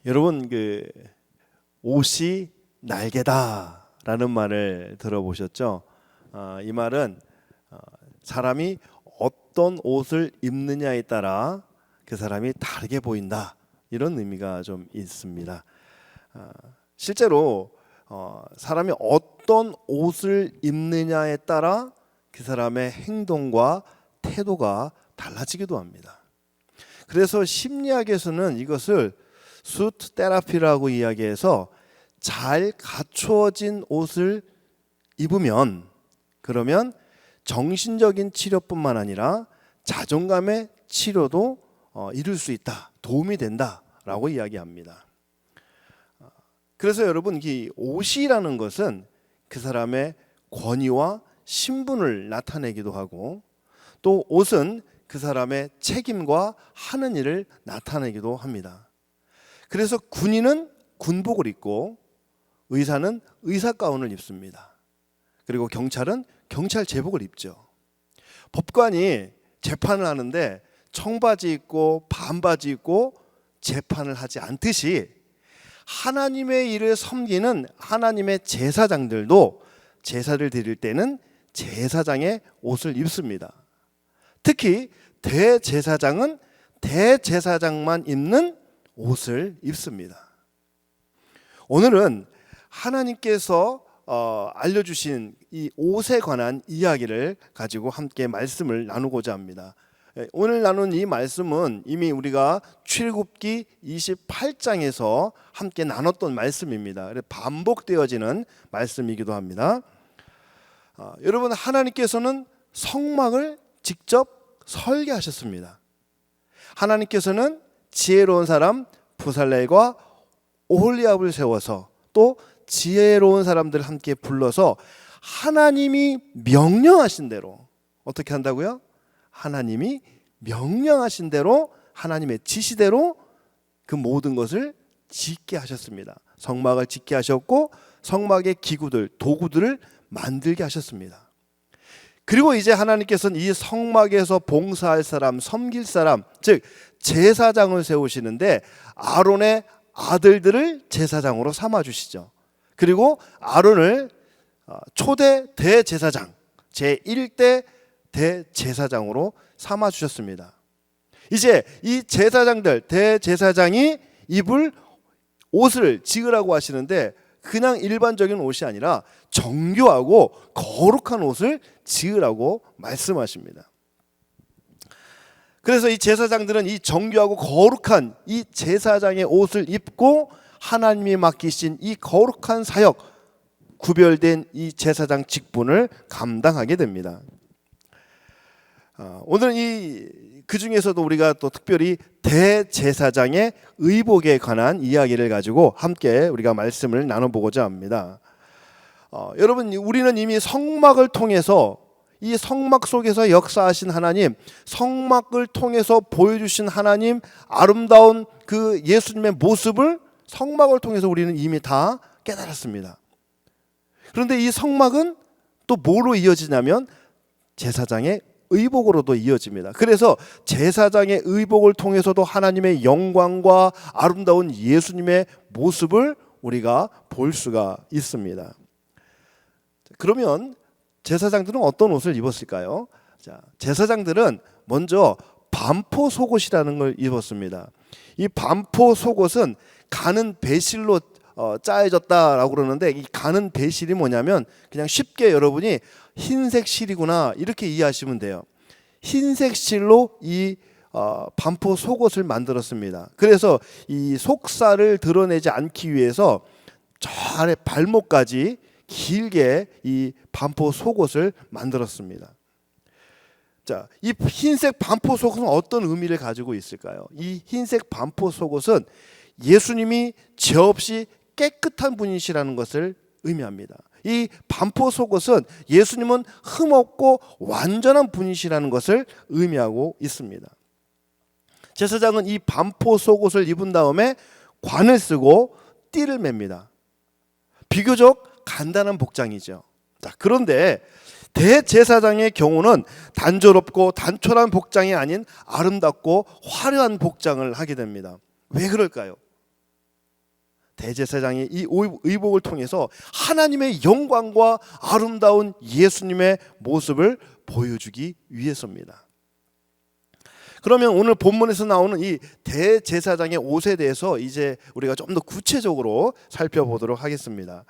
여러분 옷이 날개다라는 말을 들어보셨죠? 이 말은 사람이 어떤 옷을 입느냐에 따라 그 사람이 다르게 보인다, 이런 의미가 좀 있습니다. 실제로 사람이 어떤 옷을 입느냐에 따라 그 사람의 행동과 태도가 달라지기도 합니다. 그래서 심리학에서는 이것을 수트 테라피라고 이야기해서 잘 갖추어진 옷을 입으면 그러면 정신적인 치료뿐만 아니라 자존감의 치료도 이룰 수 있다, 도움이 된다라고 이야기합니다. 그래서 여러분, 이 옷이라는 것은 그 사람의 권위와 신분을 나타내기도 하고, 또 옷은 그 사람의 책임과 하는 일을 나타내기도 합니다. 그래서 군인은 군복을 입고 의사는 의사 가운을 입습니다. 그리고 경찰은 경찰 제복을 입죠. 법관이 재판을 하는데 청바지 입고 반바지 입고 재판을 하지 않듯이 하나님의 일을 섬기는 하나님의 제사장들도 제사를 드릴 때는 제사장의 옷을 입습니다. 특히 대제사장은 대제사장만 입는 옷을 입습니다. 오늘은 하나님께서 알려주신 이 옷에 관한 이야기를 가지고 함께 말씀을 나누고자 합니다. 오늘 나눈 이 말씀은 이미 우리가 출애굽기 28장에서 함께 나눴던 말씀입니다. 반복되어지는 말씀이기도 합니다. 여러분, 하나님께서는 성막을 직접 설계하셨습니다. 하나님께서는 지혜로운 사람 부살렐과 오홀리압을 세워서 또 지혜로운 사람들을 함께 불러서 하나님이 명령하신 대로, 어떻게 한다고요? 하나님이 명령하신 대로, 하나님의 지시대로 그 모든 것을 짓게 하셨습니다. 성막을 짓게 하셨고 성막의 기구들, 도구들을 만들게 하셨습니다. 그리고 이제 하나님께서는 이 성막에서 봉사할 사람, 섬길 사람, 즉 제사장을 세우시는데 아론의 아들들을 제사장으로 삼아주시죠. 그리고 아론을 초대 대제사장, 제1대 대제사장으로 삼아주셨습니다. 이제 이 제사장들, 대제사장이 입을 옷을 지으라고 하시는데 그냥 일반적인 옷이 아니라 정교하고 거룩한 옷을 지으라고 말씀하십니다. 그래서 이 제사장들은 이 정교하고 거룩한 이 제사장의 옷을 입고 하나님이 맡기신 이 거룩한 사역, 구별된 이 제사장 직분을 감당하게 됩니다. 오늘은 그 중에서도 우리가 또 특별히 대제사장의 의복에 관한 이야기를 가지고 함께 우리가 말씀을 나눠보고자 합니다. 여러분, 우리는 이미 성막을 통해서, 이 성막 속에서 역사하신 하나님, 성막을 통해서 보여주신 하나님, 아름다운 그 예수님의 모습을 성막을 통해서 우리는 이미 다 깨달았습니다. 그런데 이 성막은 또 뭐로 이어지냐면 제사장의 의복으로도 이어집니다. 그래서 제사장의 의복을 통해서도 하나님의 영광과 아름다운 예수님의 모습을 우리가 볼 수가 있습니다. 그러면 제사장들은 어떤 옷을 입었을까요? 제사장들은 먼저 반포 속옷이라는 걸 입었습니다. 이 반포 속옷은 가는 배실로 짜여졌다라고 그러는데, 이 가는 배실이 뭐냐면 그냥 쉽게 여러분이 흰색 실이구나 이렇게 이해하시면 돼요. 흰색 실로 이 반포 속옷을 만들었습니다. 그래서 이 속살을 드러내지 않기 위해서 저 아래 발목까지 길게 이 반포 속옷을 만들었습니다. 자, 이 흰색 반포 속옷은 어떤 의미를 가지고 있을까요? 이 흰색 반포 속옷은 예수님이 죄 없이 깨끗한 분이시라는 것을 의미합니다. 이 반포 속옷은 예수님은 흠없고 완전한 분이시라는 것을 의미하고 있습니다. 제사장은 이 반포 속옷을 입은 다음에 관을 쓰고 띠를 맵니다. 비교적 간단한 복장이죠. 자, 그런데 대제사장의 경우는 단조롭고 단촐한 복장이 아닌 아름답고 화려한 복장을 하게 됩니다. 왜 그럴까요? 대제사장이 이 의복을 통해서 하나님의 영광과 아름다운 예수님의 모습을 보여주기 위해서입니다. 그러면 오늘 본문에서 나오는 이 대제사장의 옷에 대해서 이제 우리가 좀 더 구체적으로 살펴보도록 하겠습니다.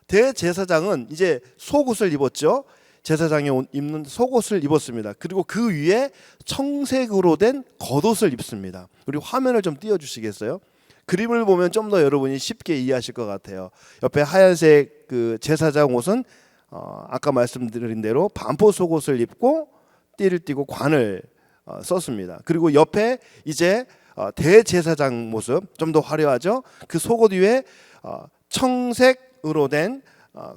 대제사장은 이제 속옷을 입었죠. 제사장이 입는 속옷을 입었습니다. 그리고 그 위에 청색으로 된 겉옷을 입습니다. 우리 화면을 좀 띄워주시겠어요? 그림을 보면 좀 더 여러분이 쉽게 이해하실 것 같아요. 옆에 하얀색 그 제사장 옷은 아까 말씀드린 대로 반포 속옷을 입고 띠를 띠고 관을 썼습니다. 그리고 옆에 이제 대제사장 모습 좀 더 화려하죠. 그 속옷 위에 청색으로 된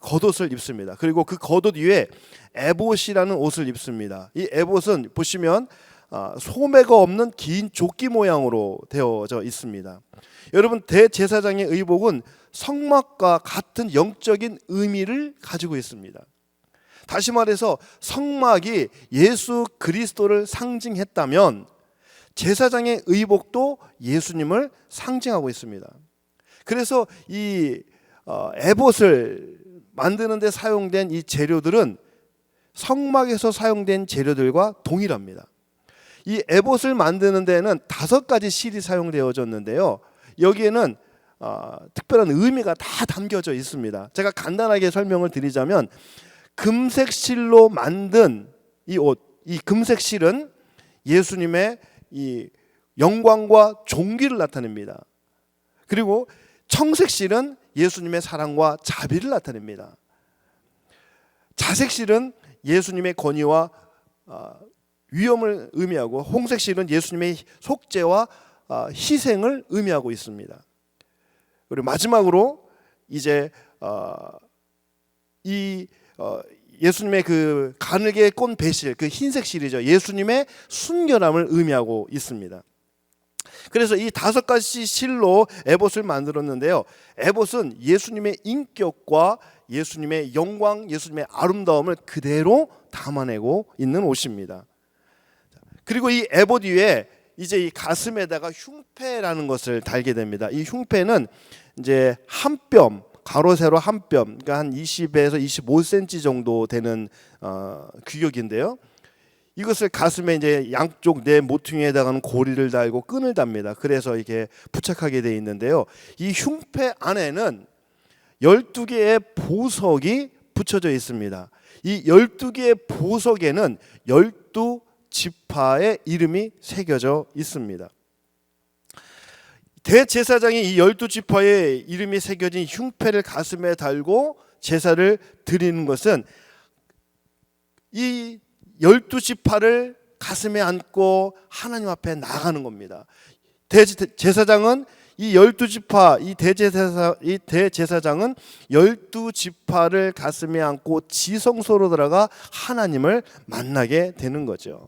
겉옷을 입습니다. 그리고 그 겉옷 위에 에봇이라는 옷을 입습니다. 이 에봇은 보시면 소매가 없는 긴 조끼 모양으로 되어져 있습니다. 여러분, 대제사장의 의복은 성막과 같은 영적인 의미를 가지고 있습니다. 다시 말해서 성막이 예수 그리스도를 상징했다면 제사장의 의복도 예수님을 상징하고 있습니다. 그래서 이 에봇을 만드는 데 사용된 이 재료들은 성막에서 사용된 재료들과 동일합니다. 이 에봇을 만드는 데는 5가지 실이 사용되어졌는데요. 여기에는 특별한 의미가 다 담겨져 있습니다. 제가 간단하게 설명을 드리자면 금색 실로 만든 이 옷, 이 금색 실은 예수님의 이 영광과 존귀를 나타냅니다. 그리고 청색 실은 예수님의 사랑과 자비를 나타냅니다. 자색 실은 예수님의 권위와 위엄을 의미하고, 홍색 실은 예수님의 속죄와 희생을 의미하고 있습니다. 그리고 마지막으로 이제 예수님의 그 가늘게 꼰 배실, 그 흰색 실이죠. 예수님의 순결함을 의미하고 있습니다. 그래서 이 5가지 실로 에봇을 만들었는데요. 에봇은 예수님의 인격과 예수님의 영광, 예수님의 아름다움을 그대로 담아내고 있는 옷입니다. 그리고 이 에봇 위에 이제 이 가슴에다가 흉패라는 것을 달게 됩니다. 이 흉패는 이제 한 뼘, 가로 세로 한 뼘, 그러니까 한 20에서 25cm 정도 되는 규격인데요. 이것을 가슴에 이제 양쪽 내 모퉁이에다가는 고리를 달고 끈을 답니다. 그래서 이게 부착하게 되어 있는데요. 이 흉패 안에는 12개의 보석이 붙여져 있습니다. 이 12개의 보석에는 12지파의 이름이 새겨져 있습니다. 대제사장이 이 12지파의 이름이 새겨진 흉패를 가슴에 달고 제사를 드리는 것은 이 12지파를 가슴에 안고 하나님 앞에 나가는 겁니다. 대제사장은 이 12지파, 이 대제사장은 12지파를 가슴에 안고 지성소로 들어가 하나님을 만나게 되는 거죠.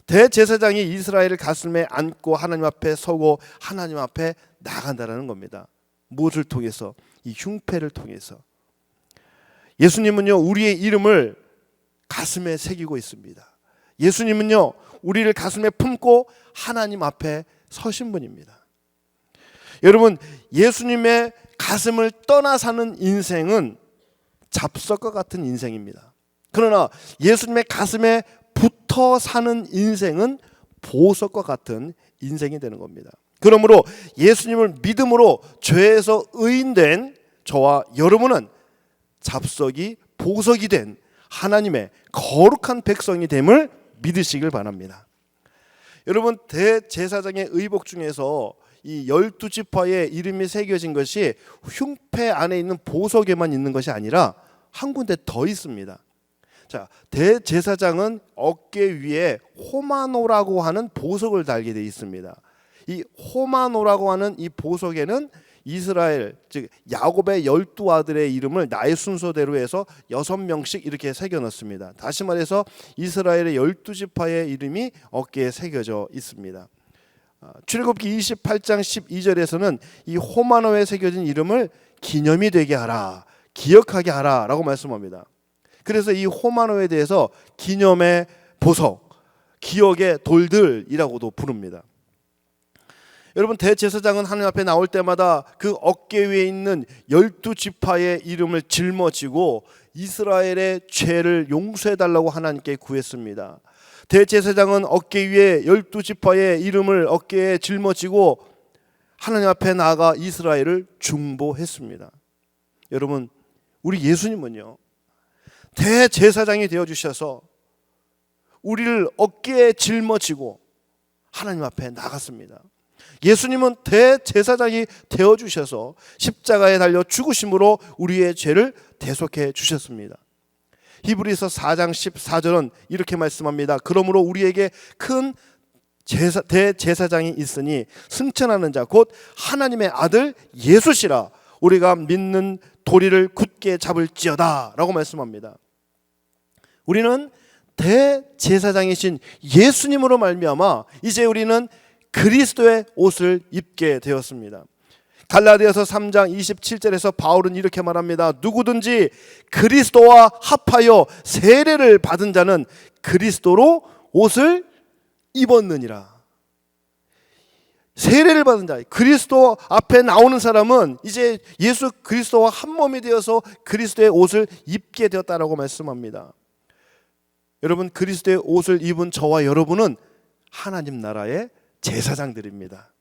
대제사장이 이스라엘을 가슴에 안고 하나님 앞에 서고 하나님 앞에 나간다는 겁니다. 무엇을 통해서? 이 흉패를 통해서. 예수님은요, 우리의 이름을 가슴에 새기고 있습니다. 예수님은요, 우리를 가슴에 품고 하나님 앞에 서신 분입니다. 여러분, 예수님의 가슴을 떠나 사는 인생은 잡석과 같은 인생입니다. 그러나 예수님의 가슴에 붙어 사는 인생은 보석과 같은 인생이 되는 겁니다. 그러므로 예수님을 믿음으로 죄에서 의인된 저와 여러분은 잡석이 보석이 된 하나님의 거룩한 백성이 됨을 믿으시길 바랍니다. 여러분, 대제사장의 의복 중에서 이 12지파의 이름이 새겨진 것이 흉패 안에 있는 보석에만 있는 것이 아니라 한 군데 더 있습니다. 자, 대제사장은 어깨 위에 호마노라고 하는 보석을 달게 되어 있습니다. 이 호마노라고 하는 이 보석에는 이스라엘, 즉 야곱의 12아들의 이름을 나의 순서대로 해서 6명씩 이렇게 새겨 넣습니다. 다시 말해서 이스라엘의 12지파의 이름이 어깨에 새겨져 있습니다. 출애굽기 28장 12절에서는 이 호마노에 새겨진 이름을 기념이 되게 하라, 기억하게 하라 라고 말씀합니다. 그래서 이 호마노에 대해서 기념의 보석, 기억의 돌들이라고도 부릅니다. 여러분, 대제사장은 하나님 앞에 나올 때마다 그 어깨 위에 있는 12지파의 이름을 짊어지고 이스라엘의 죄를 용서해달라고 하나님께 구했습니다. 대제사장은 어깨 위에 12지파의 이름을 어깨에 짊어지고 하나님 앞에 나아가 이스라엘을 중보했습니다. 여러분, 우리 예수님은요, 대제사장이 되어주셔서 우리를 어깨에 짊어지고 하나님 앞에 나갔습니다. 예수님은 대제사장이 되어주셔서 십자가에 달려 죽으심으로 우리의 죄를 대속해 주셨습니다. 히브리서 4장 14절은 이렇게 말씀합니다. 그러므로 우리에게 큰 대제사장이 있으니 승천하는 자 곧 하나님의 아들 예수시라. 우리가 믿는 도리를 굳게 잡을지어다 라고 말씀합니다. 우리는 대제사장이신 예수님으로 말미암아 이제 우리는 그리스도의 옷을 입게 되었습니다. 갈라디아서 3장 27절에서 바울은 이렇게 말합니다. 누구든지 그리스도와 합하여 세례를 받은 자는 그리스도로 옷을 입었느니라. 세례를 받은 자, 그리스도 앞에 나오는 사람은 이제 예수 그리스도와 한 몸이 되어서 그리스도의 옷을 입게 되었다라고 말씀합니다. 여러분, 그리스도의 옷을 입은 저와 여러분은 하나님 나라의 제사장들입니다.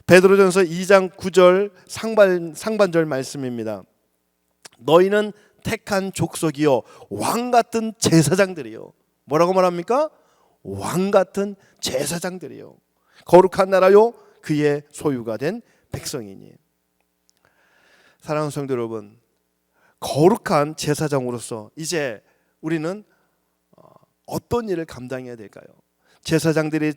베드로전서 2장 9절 상반절 말씀입니다. 너희는 택한 족속이요 왕같은 제사장들이요. 뭐라고 말합니까? 왕같은 제사장들이요. 거룩한 나라요 그의 소유가 된 백성이니. 사랑하는 성도 여러분, 거룩한 제사장으로서 이제 우리는 어떤 일을 감당해야 될까요? 제사장들이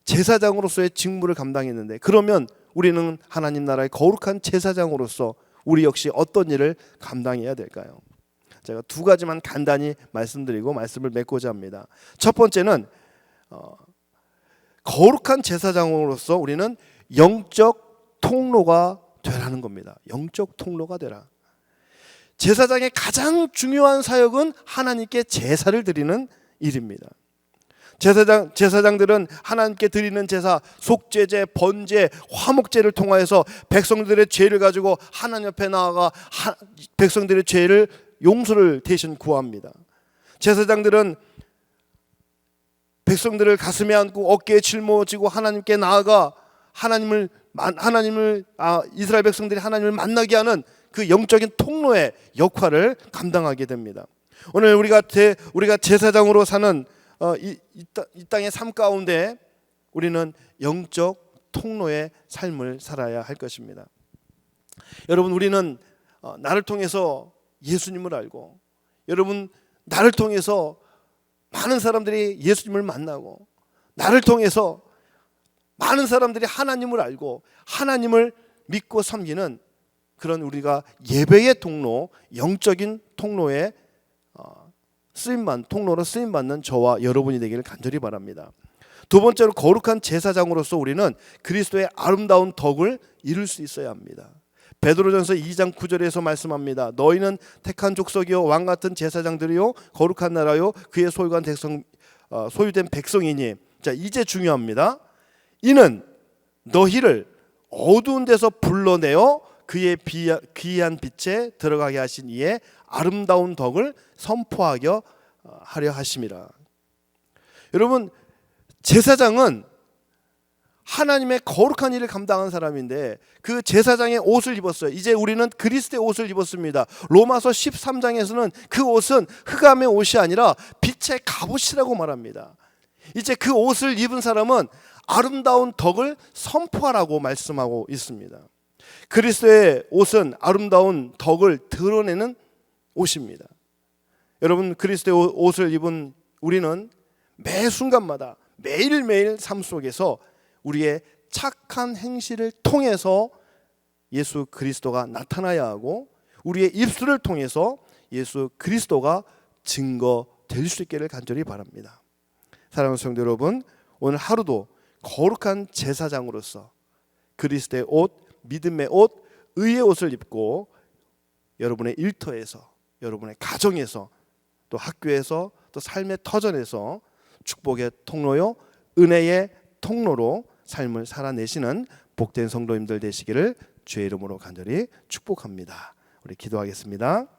제사장으로서의 직무를 감당했는데, 그러면 우리는 하나님 나라의 거룩한 제사장으로서 우리 역시 어떤 일을 감당해야 될까요? 제가 두 가지만 간단히 말씀드리고 말씀을 맺고자 합니다. 첫 번째는 거룩한 제사장으로서 우리는 영적 통로가 되라는 겁니다. 영적 통로가 되라. 제사장의 가장 중요한 사역은 하나님께 제사를 드리는 일입니다. 제사장들은 하나님께 드리는 제사, 속죄제, 번제, 화목제를 통하여서 백성들의 죄를 가지고 하나님 앞에 나아가 백성들의 죄를 용서를 대신 구합니다. 제사장들은 백성들을 가슴에 안고 어깨에 짊어지고 하나님께 나아가 이스라엘 백성들이 하나님을 만나게 하는 그 영적인 통로의 역할을 감당하게 됩니다. 오늘 우리가 제사장으로 사는 이 땅의 삶 가운데 우리는 영적 통로의 삶을 살아야 할 것입니다. 여러분, 우리는 나를 통해서 예수님을 알고, 여러분 나를 통해서 많은 사람들이 예수님을 만나고, 나를 통해서 많은 사람들이 하나님을 알고 하나님을 믿고 섬기는 그런 우리가 예배의 통로, 영적인 통로에 통로로 쓰임받는 저와 여러분이 되기를 간절히 바랍니다. 두 번째로, 거룩한 제사장으로서 우리는 그리스도의 아름다운 덕을 이룰 수 있어야 합니다. 베드로전서 2장 9절에서 말씀합니다. 너희는 택한 족속이요 왕같은 제사장들이요 거룩한 나라요 그의 소유된 백성이니. 자, 이제 중요합니다. 이는 너희를 어두운 데서 불러내어 그의 귀한 빛에 들어가게 하신 이의 아름다운 덕을 선포하려 하심이라. 여러분, 제사장은 하나님의 거룩한 일을 감당한 사람인데 그 제사장의 옷을 입었어요. 이제 우리는 그리스도의 옷을 입었습니다. 로마서 13장에서는 그 옷은 흑암의 옷이 아니라 빛의 갑옷이라고 말합니다. 이제 그 옷을 입은 사람은 아름다운 덕을 선포하라고 말씀하고 있습니다. 그리스도의 옷은 아름다운 덕을 드러내는 옷입니다. 여러분, 그리스도의 옷을 입은 우리는 매 순간마다 매일매일 삶 속에서 우리의 착한 행실을 통해서 예수 그리스도가 나타나야 하고, 우리의 입술을 통해서 예수 그리스도가 증거될 수 있기를 간절히 바랍니다. 사랑하는 성도 여러분, 오늘 하루도 거룩한 제사장으로서 그리스도의 옷, 믿음의 옷, 의의 옷을 입고 여러분의 일터에서, 여러분의 가정에서, 또 학교에서, 또 삶의 터전에서 축복의 통로요 은혜의 통로로 삶을 살아내시는 복된 성도님들 되시기를 주의 이름으로 간절히 축복합니다. 우리 기도하겠습니다.